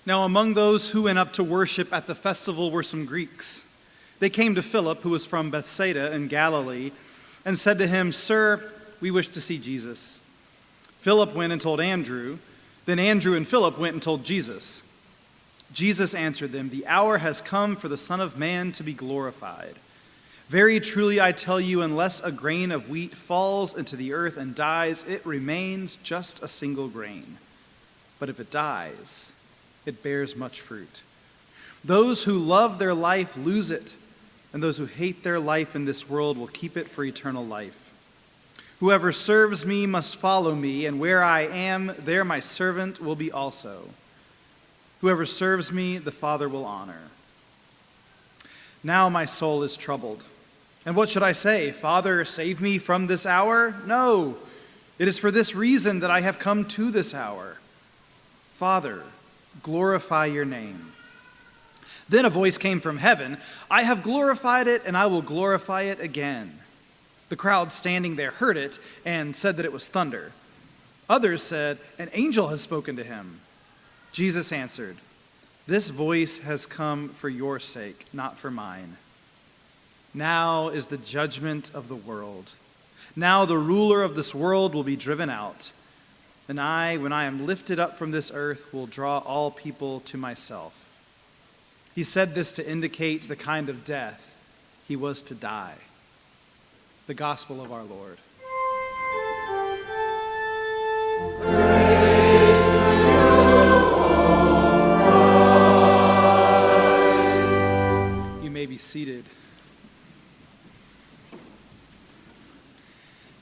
Now among those who went up to worship at the festival were some Greeks. They came to Philip, who was from Bethsaida in Galilee, and said to him, "Sir, we wish to see Jesus." Philip went and told Andrew. Then Andrew and Philip went and told Jesus. Jesus answered them, "The hour has come for the Son of Man to be glorified. Very truly I tell you, unless a grain of wheat falls into the earth and dies, it remains just a single grain. But if it dies, it bears much fruit. Those who love their life lose it, and those who hate their life in this world will keep it for eternal life. Whoever serves me must follow me, and where I am, there my servant will be also. Whoever serves me, the Father will honor. Now my soul is troubled. And what should I say? Father, save me from this hour? No, it is for this reason that I have come to this hour. Father, glorify your name." Then a voice came from heaven, "I have glorified it, and I will glorify it again." The crowd standing there heard it and said that it was thunder. Others said, "An angel has spoken to him." Jesus answered, "This voice has come for your sake, not for mine. Now is the judgment of the world. Now the ruler of this world will be driven out. And I, when I am lifted up from this earth, will draw all people to myself." He said this to indicate the kind of death he was to die. The gospel of our Lord. You may be seated.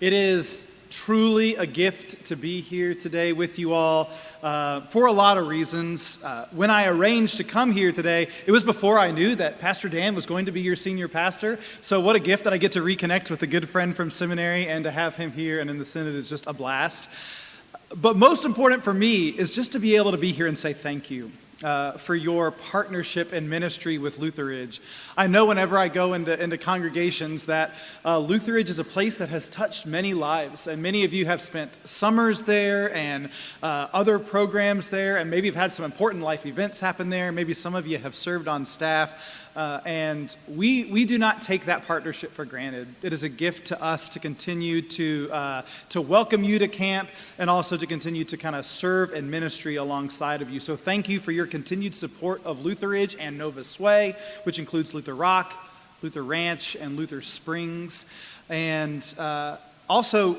It is truly a gift to be here today with you all for a lot of reasons. When I arranged to come here today, it was before I knew that Pastor Dan was going to be your senior pastor. So what a gift that I get to reconnect with a good friend from seminary, and to have him here and in the Synod is just a blast. But most important for me is just to be able to be here and say thank you for your partnership and ministry with Lutheridge. I know whenever I go into congregations that Lutheridge is a place that has touched many lives, and many of you have spent summers there and other programs there, and maybe have had some important life events happen there. Maybe some of you have served on staff. And we do not take that partnership for granted. It is a gift to us to continue to welcome you to camp, and also to continue to kind of serve and ministry alongside of you. So thank you for your continued support of Lutheridge and Novus Way, which includes Luther Rock, Luther Ranch, and Luther Springs. And also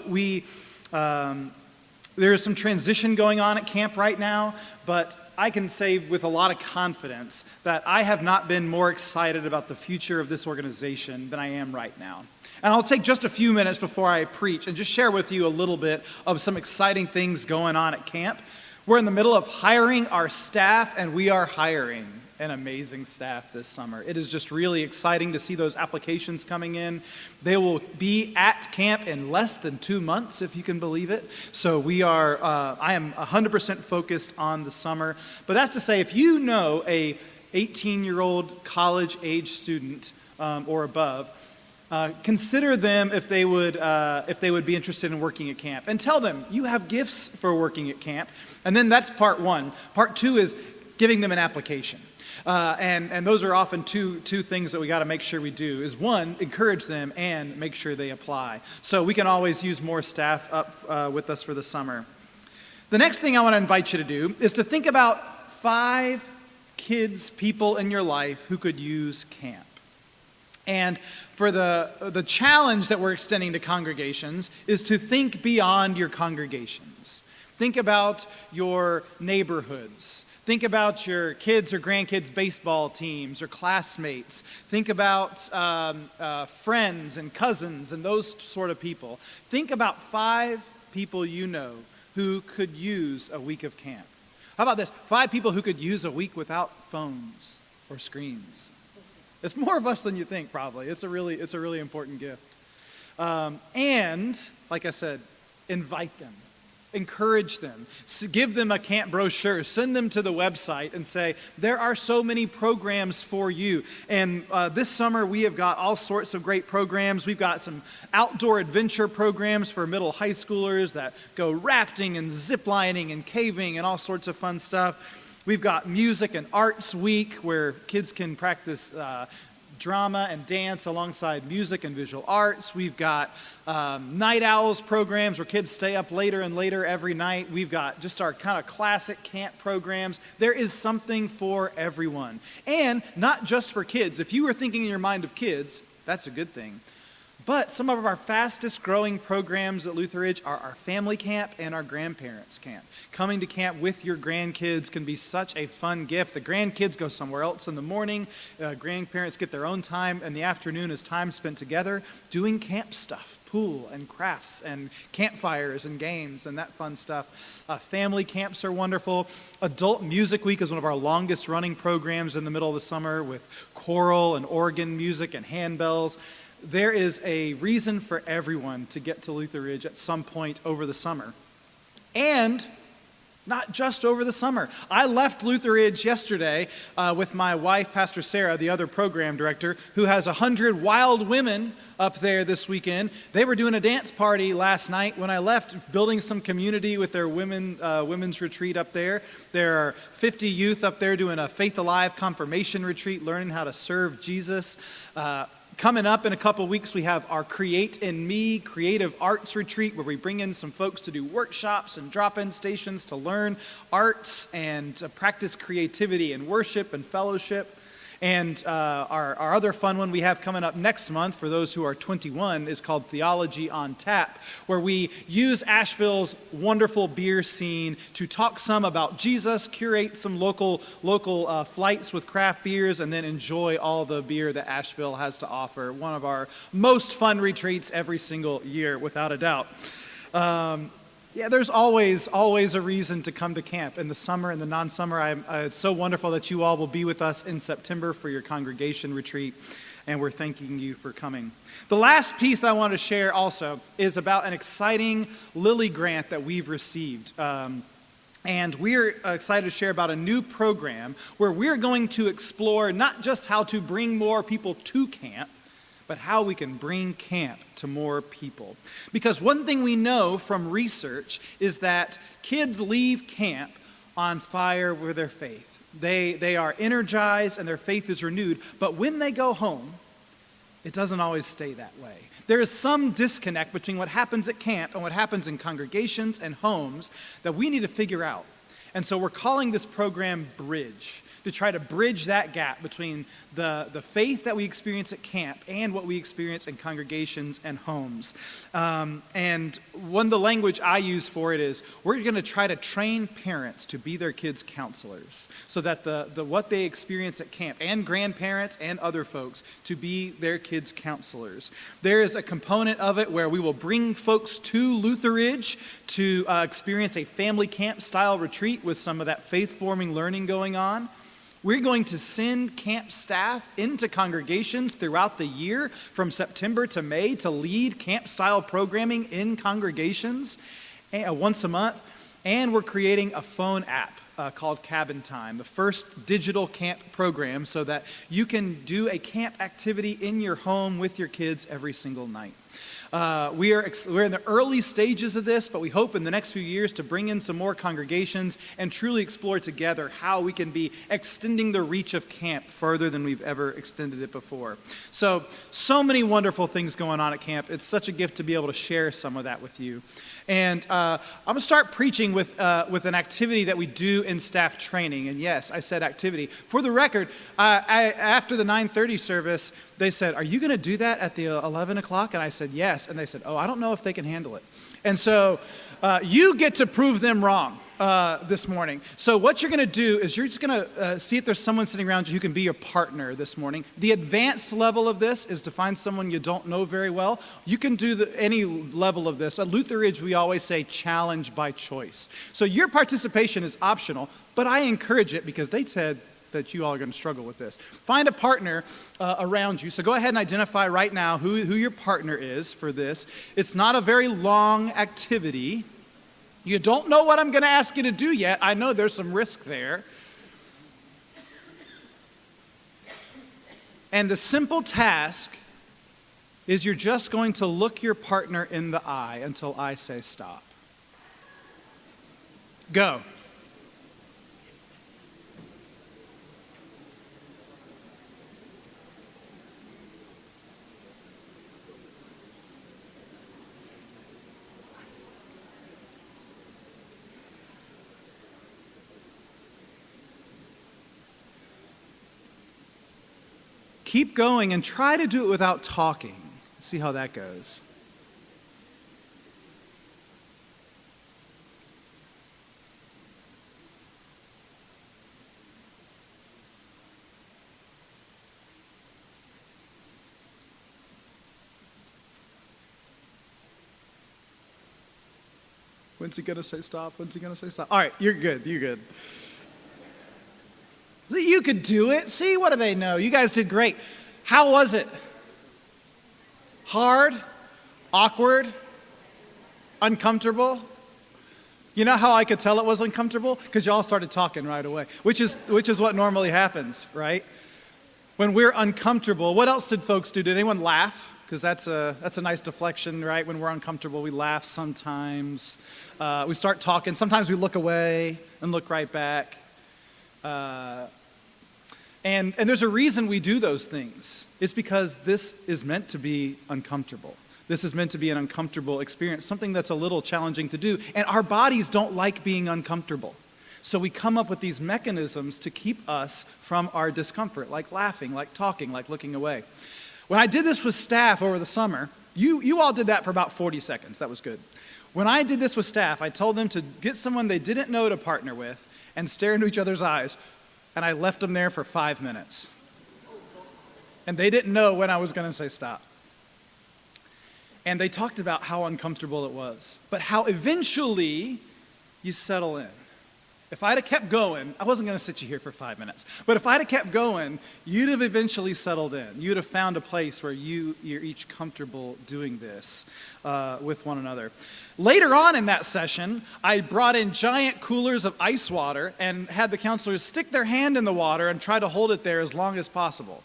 there is some transition going on at camp right now, but I can say with a lot of confidence that I have not been more excited about the future of this organization than I am right now. And I'll take just a few minutes before I preach and just share with you a little bit of some exciting things going on at camp. We're in the middle of hiring our staff, and we are hiring an amazing staff this summer. It is just really exciting to see those applications coming in. They will be at camp in less than 2 months, if you can believe it. So I am 100% focused on the summer. But that's to say, if you know a 18-year-old college-age student or above, consider them if they would be interested in working at camp, and tell them you have gifts for working at camp. And then that's part one. Part two is giving them an application. And those are often two things that we got to make sure we do. Is one, encourage them, and make sure they apply. So we can always use more staff up with us for the summer. The next thing I want to invite you to do is to think about 5 people in your life who could use camp. And for the challenge that we're extending to congregations is to think beyond your congregations. Think about your neighborhoods. Think about your kids' or grandkids' baseball teams or classmates. Think about friends and cousins and those sort of people. Think about 5 people you know who could use a week of camp. How about this? 5 people who could use a week without phones or screens. It's more of us than you think, probably. It's a really important gift. And, like I said, invite them. Encourage them. Give them a camp brochure. Send them to the website and say, there are so many programs for you. And this summer we have got all sorts of great programs. We've got some outdoor adventure programs for middle high schoolers that go rafting and zip lining and caving and all sorts of fun stuff. We've got Music and Arts Week, where kids can practice drama and dance alongside music and visual arts. We've got Night Owls programs where kids stay up later and later every night. We've got just our kind of classic camp programs. There is something for everyone. And not just for kids. If you were thinking in your mind of kids, that's a good thing. But some of our fastest growing programs at Lutheridge are our family camp and our grandparents camp. Coming to camp with your grandkids can be such a fun gift. The grandkids go somewhere else in the morning. Grandparents get their own time, and the afternoon is time spent together doing camp stuff, pool and crafts and campfires and games and that fun stuff. Family camps are wonderful. Adult Music Week is one of our longest running programs in the middle of the summer with choral and organ music and handbells. There is a reason for everyone to get to Lutheridge at some point over the summer. And not just over the summer. I left Lutheridge yesterday with my wife, Pastor Sarah, the other program director, who has 100 wild women up there this weekend. They were doing a dance party last night when I left, building some community with their women's retreat up there. There are 50 youth up there doing a Faith Alive confirmation retreat, learning how to serve Jesus. Coming up in a couple weeks, we have our Create in Me Creative Arts Retreat, where we bring in some folks to do workshops and drop-in stations to learn arts and practice creativity and worship and fellowship. And our other fun one we have coming up next month for those who are 21 is called Theology on Tap, where we use Asheville's wonderful beer scene to talk some about Jesus, curate some local flights with craft beers, and then enjoy all the beer that Asheville has to offer. One of our most fun retreats every single year, without a doubt. Yeah, there's always a reason to come to camp in the summer and the non-summer. It's so wonderful that you all will be with us in September for your congregation retreat, and we're thanking you for coming. The last piece that I want to share also is about an exciting Lilly grant that we've received. And we're excited to share about a new program where we're going to explore not just how to bring more people to camp, but how we can bring camp to more people. Because one thing we know from research is that kids leave camp on fire with their faith. They are energized and their faith is renewed, but when they go home, it doesn't always stay that way. There is some disconnect between what happens at camp and what happens in congregations and homes that we need to figure out. And so we're calling this program Bridge, to try to bridge that gap between the faith that we experience at camp and what we experience in congregations and homes. And one of the language I use for it is, we're going to try to train parents to be their kids' counselors, so that the what they experience at camp, and grandparents and other folks, to be their kids' counselors. There is a component of it where we will bring folks to Lutheridge to experience a family camp style retreat with some of that faith-forming learning going on. We're going to send camp staff into congregations throughout the year from September to May to lead camp-style programming in congregations once a month. And we're creating a phone app called Cabin Time, the first digital camp program, so that you can do a camp activity in your home with your kids every single night. We're in the early stages of this, but we hope in the next few years to bring in some more congregations and truly explore together how we can be extending the reach of camp further than we've ever extended it before. So many wonderful things going on at camp. It's such a gift to be able to share some of that with you. And I'm going to start preaching with an activity that we do in staff training. And yes, I said activity. For the record, after the 9:30 service, they said, "Are you going to do that at the 11 o'clock?" And I said, "Yes." And they said, "Oh, I don't know if they can handle it." And so you get to prove them wrong this morning. So what you're going to do is you're just going to see if there's someone sitting around you who can be your partner this morning. The advanced level of this is to find someone you don't know very well. You can do any level of this. At Lutheridge, we always say challenge by choice. So your participation is optional, but I encourage it because they said that you all are going to struggle with this. Find a partner around you. So go ahead and identify right now who your partner is for this. It's not a very long activity. You don't know what I'm going to ask you to do yet. I know there's some risk there. And the simple task is you're just going to look your partner in the eye until I say stop. Go. keep going and try to do it without talking. Let's see how that goes. When's he going to say stop? When's he going to say stop? All right, you're good. You're good. You could do it. See, what do they know? You guys did great. How was it? Hard? Awkward? Uncomfortable? You know how I could tell it was uncomfortable? Because y'all started talking right away, which is what normally happens, right? When we're uncomfortable, what else did folks do? Did anyone laugh? Because that's a nice deflection, right? When we're uncomfortable, we laugh sometimes. We start talking. Sometimes we look away and look right back. And there's a reason we do those things. It's because this is meant to be uncomfortable. This is meant to be an uncomfortable experience, something that's a little challenging to do. And our bodies don't like being uncomfortable. So we come up with these mechanisms to keep us from our discomfort, like laughing, like talking, like looking away. When I did this with staff over the summer, you all did that for about 40 seconds. That was good. When I did this with staff, I told them to get someone they didn't know to partner with and stare into each other's eyes. And I left them there for 5 minutes. And they didn't know when I was going to say stop. And they talked about how uncomfortable it was, but how eventually you settle in. If I'd have kept going, I wasn't going to sit you here for 5 minutes, but if I'd have kept going, you'd have eventually settled in. You'd have found a place where you're each comfortable doing this with one another. Later on in that session, I brought in giant coolers of ice water and had the counselors stick their hand in the water and try to hold it there as long as possible.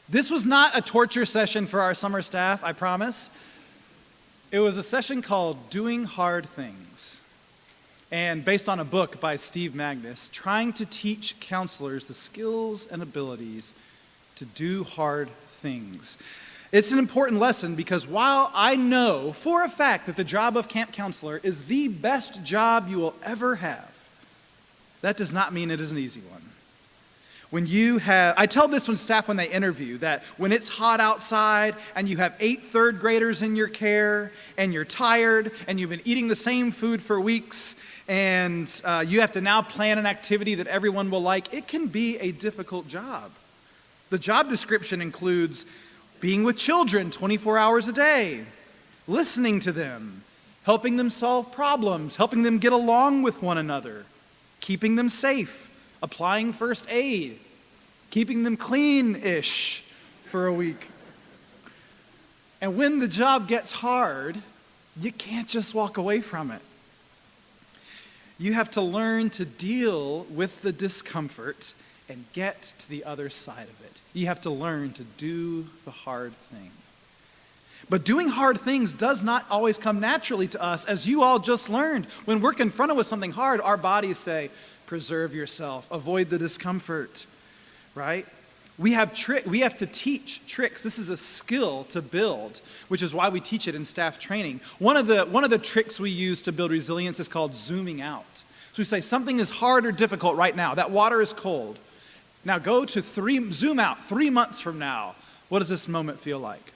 This was not a torture session for our summer staff, I promise. It was a session called Doing Hard Things, and based on a book by Steve Magnus, trying to teach counselors the skills and abilities to do hard things. It's an important lesson because while I know for a fact that the job of camp counselor is the best job you will ever have, that does not mean it is an easy one. I tell this when staff when they interview, that when it's hot outside and you have 8 third graders in your care and you're tired and you've been eating the same food for weeks and you have to now plan an activity that everyone will like, it can be a difficult job. The job description includes being with children 24 hours a day, listening to them, helping them solve problems, helping them get along with one another, keeping them safe, applying first aid, keeping them clean-ish for a week. And when the job gets hard, you can't just walk away from it. You have to learn to deal with the discomfort and get to the other side of it. You have to learn to do the hard thing. But doing hard things does not always come naturally to us, as you all just learned. When we're confronted with something hard, our bodies say, preserve yourself, avoid the discomfort, right? We have to teach tricks. This is a skill to build, which is why we teach it in staff training. One of the tricks we use to build resilience is called zooming out. So we say something is hard or difficult right now. That water is cold. Now zoom out 3 months from now. What does this moment feel like?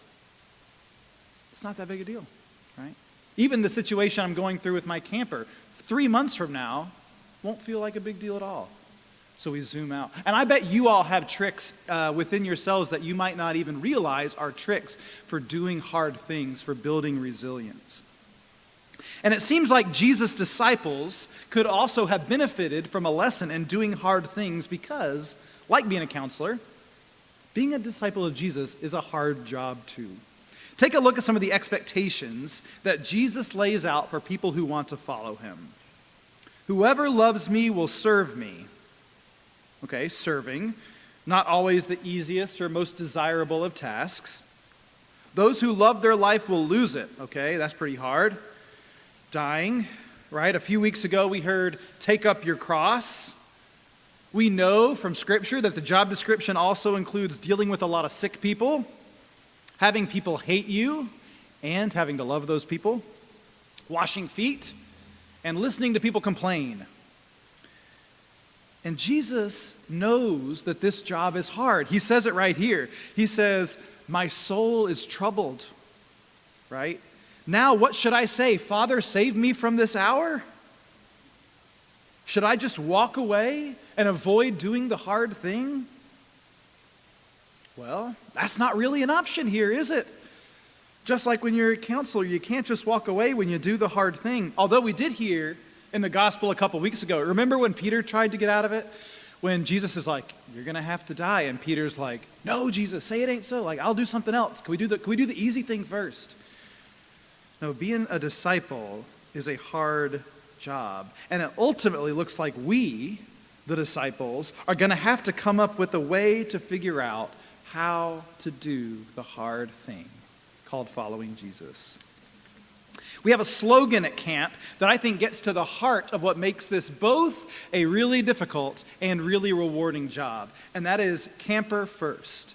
It's not that big a deal, right? Even the situation I'm going through with my camper, 3 months from now, won't feel like a big deal at all. So we zoom out. And I bet you all have tricks within yourselves that you might not even realize are tricks for doing hard things, for building resilience. And it seems like Jesus' disciples could also have benefited from a lesson in doing hard things because, like being a counselor, being a disciple of Jesus is a hard job too. Take a look at some of the expectations that Jesus lays out for people who want to follow him. Whoever loves me will serve me. Okay, serving, not always the easiest or most desirable of tasks. Those who love their life will lose it. Okay, that's pretty hard. Dying, right? A few weeks ago we heard, take up your cross. We know from Scripture that the job description also includes dealing with a lot of sick people, having people hate you, and having to love those people, washing feet, and listening to people complain. And Jesus knows that this job is hard. He says it right here. He says, my soul is troubled, right? Now what should I say? Father, save me from this hour? Should I just walk away and avoid doing the hard thing? Well, that's not really an option here, is it? Just like when you're a counselor, you can't just walk away when you do the hard thing. Although we did hear in the gospel a couple weeks ago, remember when Peter tried to get out of it? When Jesus is like, you're going to have to die. And Peter's like, no, Jesus, say it ain't so. Like, I'll do something else. Can we do the easy thing first? No, being a disciple is a hard job. And it ultimately looks like we, the disciples, are going to have to come up with a way to figure out how to do the hard thing called following Jesus. We have a slogan at camp that I think gets to the heart of what makes this both a really difficult and really rewarding job, and that is camper first.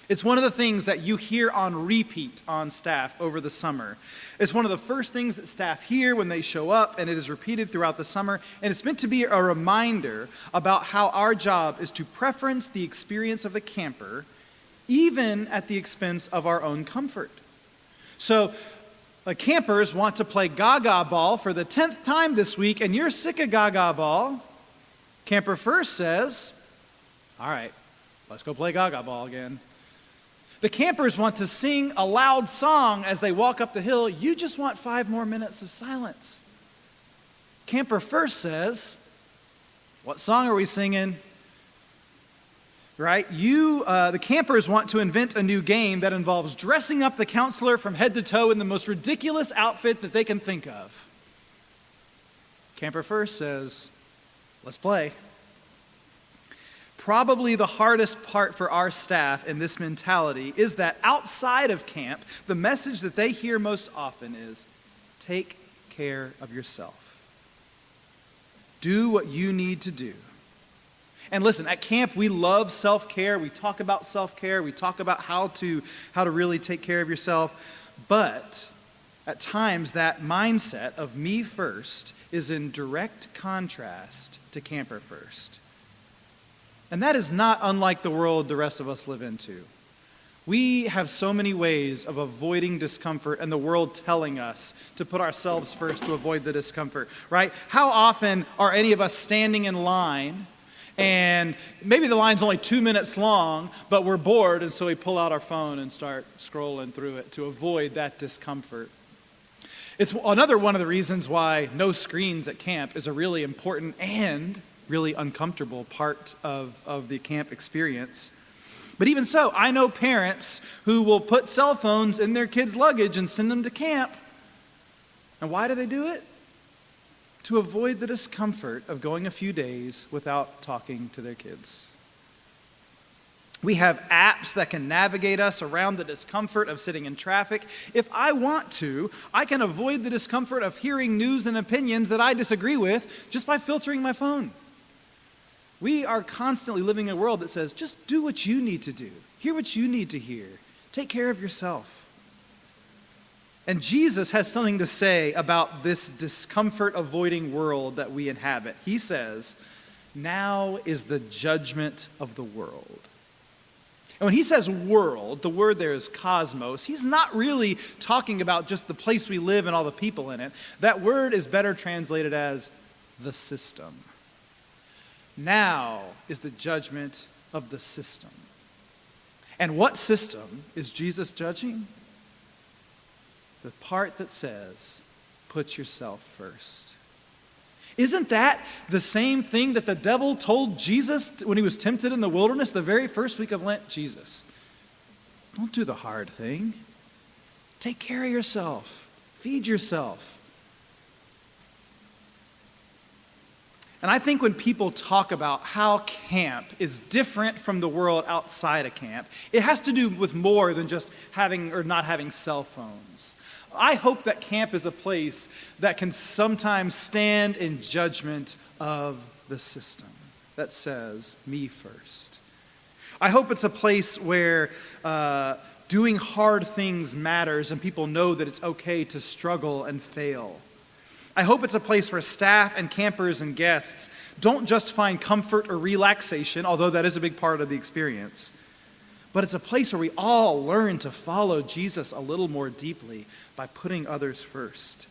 It's one of the things that you hear on repeat on staff over the summer. It's one of the first things that staff hear when they show up, and it is repeated throughout the summer, and it's meant to be a reminder about how our job is to preference the experience of the camper, even at the expense of our own comfort. So, campers want to play Gaga ball for the 10th time this week, and you're sick of Gaga ball. Camper first says, all right, let's go play Gaga ball again. The campers want to sing a loud song as they walk up the hill. You just want 5 more minutes of silence. Camper first says, what song are we singing? Right? The campers want to invent a new game that involves dressing up the counselor from head to toe in the most ridiculous outfit that they can think of. Camper first says, let's play. Probably the hardest part for our staff in this mentality is that outside of camp, the message that they hear most often is, take care of yourself. Do what you need to do. And listen, at camp, we love self-care. We talk about self-care. We talk about how to really take care of yourself. But at times, that mindset of me first is in direct contrast to camper first. And that is not unlike the world the rest of us live into. We have so many ways of avoiding discomfort and the world telling us to put ourselves first to avoid the discomfort, right? How often are any of us standing in line and maybe the line's only 2 minutes long, but we're bored, and so we pull out our phone and start scrolling through it to avoid that discomfort. It's another one of the reasons why no screens at camp is a really important and really uncomfortable part of the camp experience. But even so, I know parents who will put cell phones in their kids' luggage and send them to camp. And why do they do it? To avoid the discomfort of going a few days without talking to their kids. We have apps that can navigate us around the discomfort of sitting in traffic. If I want to, I can avoid the discomfort of hearing news and opinions that I disagree with just by filtering my phone. We are constantly living in a world that says, just do what you need to do. Hear what you need to hear. Take care of yourself. And Jesus has something to say about this discomfort-avoiding world that we inhabit. He says, now is the judgment of the world. And when he says world, the word there is cosmos. He's not really talking about just the place we live and all the people in it. That word is better translated as the system. Now is the judgment of the system. And what system is Jesus judging? The part that says, put yourself first. Isn't that the same thing that the devil told Jesus when he was tempted in the wilderness the very first week of Lent? Jesus, don't do the hard thing. Take care of yourself. Feed yourself. And I think when people talk about how camp is different from the world outside of camp, it has to do with more than just having or not having cell phones. I hope that camp is a place that can sometimes stand in judgment of the system that says, me first. I hope it's a place where doing hard things matters and people know that it's okay to struggle and fail. I hope it's a place where staff and campers and guests don't just find comfort or relaxation, although that is a big part of the experience, but it's a place where we all learn to follow Jesus a little more deeply by putting others first.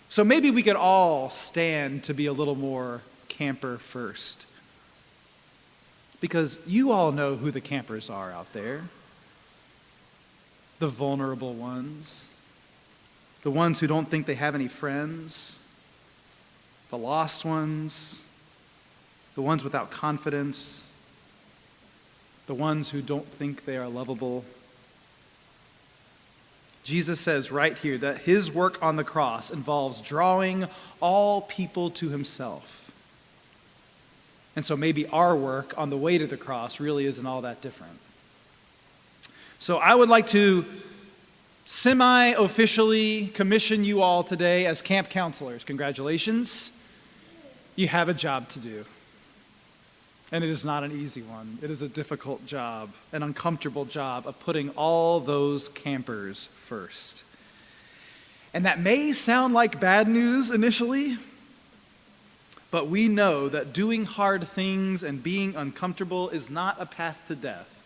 So maybe we could all stand to be a little more camper first. Because you all know who the campers are out there. The vulnerable ones. The ones who don't think they have any friends. The lost ones. The ones without confidence. The ones who don't think they are lovable. Jesus says right here that his work on the cross involves drawing all people to himself. And so maybe our work on the way to the cross really isn't all that different. So I would like to semi-officially commission you all today as camp counselors. Congratulations. You have a job to do. And it is not an easy one. It is a difficult job, an uncomfortable job of putting all those campers first. And that may sound like bad news initially, but we know that doing hard things and being uncomfortable is not a path to death.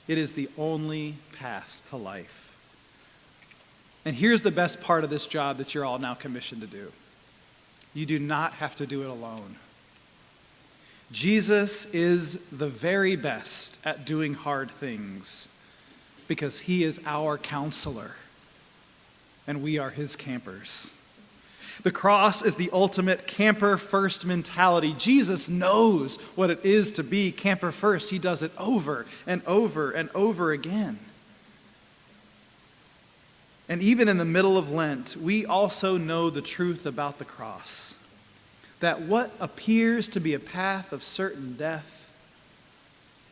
It is the only path to life. And here's the best part of this job that you're all now commissioned to do. You do not have to do it alone. Jesus is the very best at doing hard things because he is our counselor and we are his campers. The cross is the ultimate camper first mentality. Jesus knows what it is to be camper first. He does it over and over and over again. And even in the middle of Lent, we also know the truth about the cross. That what appears to be a path of certain death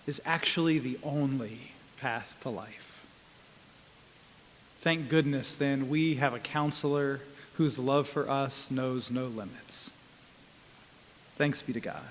is actually the only path to life. Thank goodness, then, we have a counselor whose love for us knows no limits. Thanks be to God.